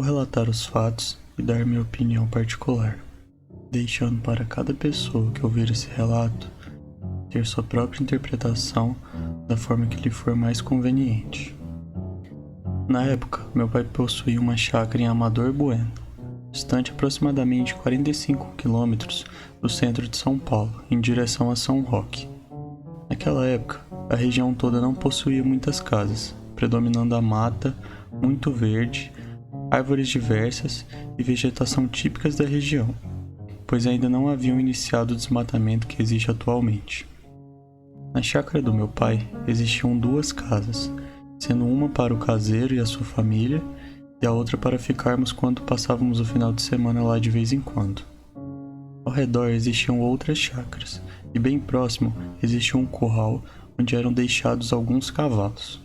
relatar os fatos e dar minha opinião particular, deixando para cada pessoa que ouvir esse relato ter sua própria interpretação da forma que lhe for mais conveniente. Na época, meu pai possuía uma chácara em Amador Bueno, distante aproximadamente 45 quilômetros do centro de São Paulo, em direção a São Roque. Naquela época, a região toda não possuía muitas casas, predominando a mata, muito verde, árvores diversas e vegetação típicas da região, pois ainda não haviam iniciado o desmatamento que existe atualmente. Na chácara do meu pai existiam duas casas, sendo uma para o caseiro e a sua família, e a outra para ficarmos quando passávamos o final de semana lá de vez em quando. Ao redor existiam outras chácaras, e bem próximo existia um curral onde eram deixados alguns cavalos.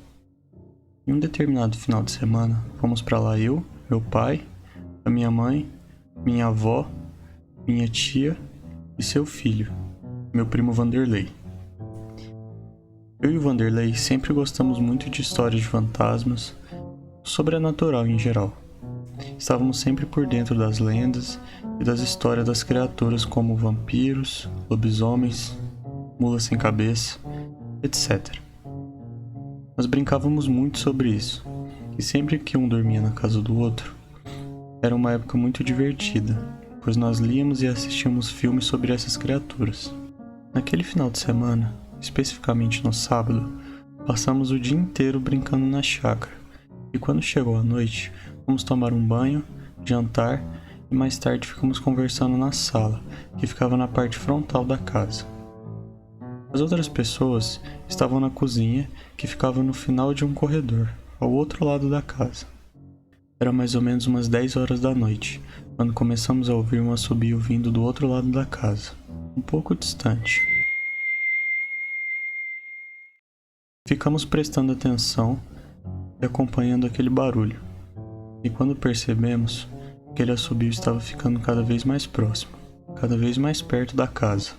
Em um determinado final de semana, fomos para lá eu, meu pai, a minha mãe, minha avó, minha tia e seu filho, meu primo Vanderlei. Eu e o Vanderlei sempre gostamos muito de histórias de fantasmas, sobrenatural em geral. Estávamos sempre por dentro das lendas e das histórias das criaturas como vampiros, lobisomens, mulas sem cabeça, etc. Nós brincávamos muito sobre isso, e sempre que um dormia na casa do outro, era uma época muito divertida, pois nós líamos e assistíamos filmes sobre essas criaturas. Naquele final de semana, especificamente no sábado, passamos o dia inteiro brincando na chácara, e quando chegou a noite, fomos tomar um banho, jantar e mais tarde ficamos conversando na sala, que ficava na parte frontal da casa. As outras pessoas estavam na cozinha, que ficava no final de um corredor, ao outro lado da casa. Era mais ou menos umas 10 horas da noite, quando começamos a ouvir um assobio vindo do outro lado da casa, um pouco distante. Ficamos prestando atenção e acompanhando aquele barulho, e quando percebemos, aquele assobio estava ficando cada vez mais próximo, cada vez mais perto da casa.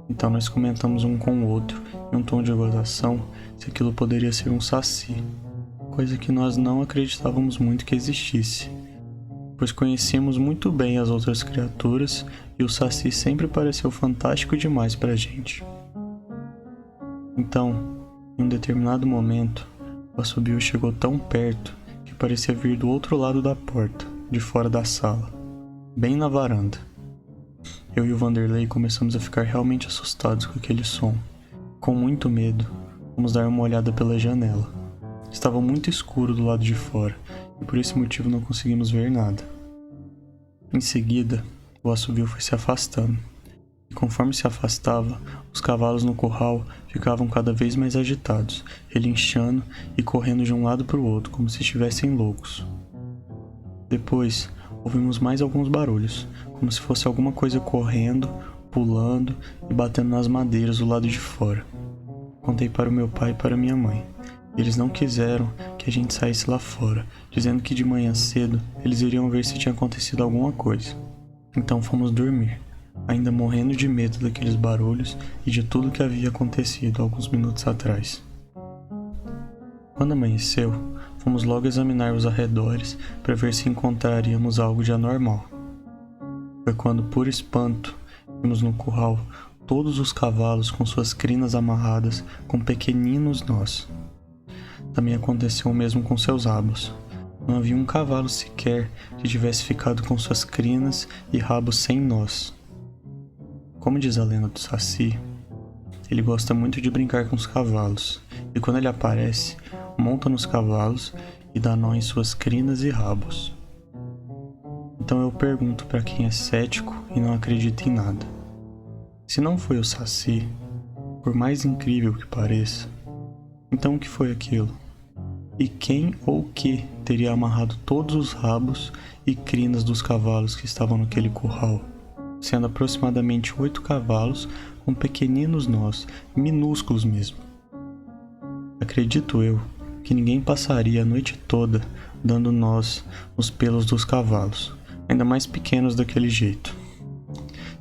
Então nós comentamos um com o outro, em um tom de gozação, se aquilo poderia ser um saci, coisa que nós não acreditávamos muito que existisse, pois conhecíamos muito bem as outras criaturas e o saci sempre pareceu fantástico demais pra gente. Então, em um determinado momento, o assobio chegou tão perto que parecia vir do outro lado da porta, de fora da sala, bem na varanda. Eu e o Vanderlei começamos a ficar realmente assustados com aquele som. Com muito medo, fomos dar uma olhada pela janela. Estava muito escuro do lado de fora, e por esse motivo não conseguimos ver nada. Em seguida, o assobio foi se afastando, e conforme se afastava, os cavalos no curral ficavam cada vez mais agitados, relinchando e correndo de um lado para o outro, como se estivessem loucos. Depois, ouvimos mais alguns barulhos, como se fosse alguma coisa correndo, pulando e batendo nas madeiras do lado de fora. Contei para o meu pai e para minha mãe. Eles não quiseram que a gente saísse lá fora, dizendo que de manhã cedo eles iriam ver se tinha acontecido alguma coisa. Então fomos dormir, ainda morrendo de medo daqueles barulhos e de tudo que havia acontecido alguns minutos atrás. Quando amanheceu, fomos logo examinar os arredores para ver se encontraríamos algo de anormal. Foi quando, por espanto, vimos no curral todos os cavalos com suas crinas amarradas com pequeninos nós. Também aconteceu o mesmo com seus rabos. Não havia um cavalo sequer que tivesse ficado com suas crinas e rabos sem nós. Como diz a lenda do Saci, ele gosta muito de brincar com os cavalos, e quando ele aparece, monta nos cavalos e dá nó em suas crinas e rabos. Então eu pergunto para quem é cético e não acredita em nada. Se não foi o Saci, por mais incrível que pareça, então o que foi aquilo? E quem ou o que teria amarrado todos os rabos e crinas dos cavalos que estavam naquele curral, sendo aproximadamente 8 cavalos com pequeninos nós, minúsculos mesmo? Acredito eu que ninguém passaria a noite toda dando nós nos pelos dos cavalos, ainda mais pequenos daquele jeito.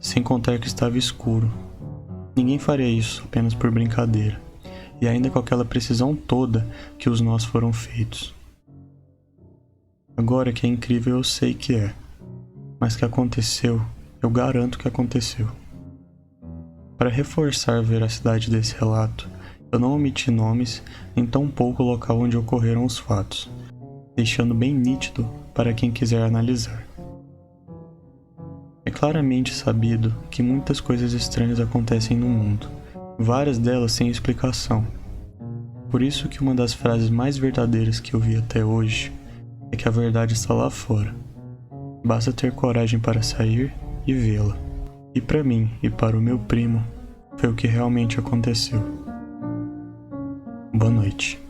Sem contar que estava escuro. Ninguém faria isso apenas por brincadeira, e ainda com aquela precisão toda que os nós foram feitos. Agora que é incrível eu sei que é, mas que aconteceu, eu garanto que aconteceu. Para reforçar a veracidade desse relato, eu não omiti nomes, nem tampouco o local onde ocorreram os fatos, deixando bem nítido para quem quiser analisar. É claramente sabido que muitas coisas estranhas acontecem no mundo, várias delas sem explicação. Por isso que uma das frases mais verdadeiras que eu vi até hoje é que a verdade está lá fora. Basta ter coragem para sair e vê-la. E para mim e para o meu primo, foi o que realmente aconteceu. Boa noite.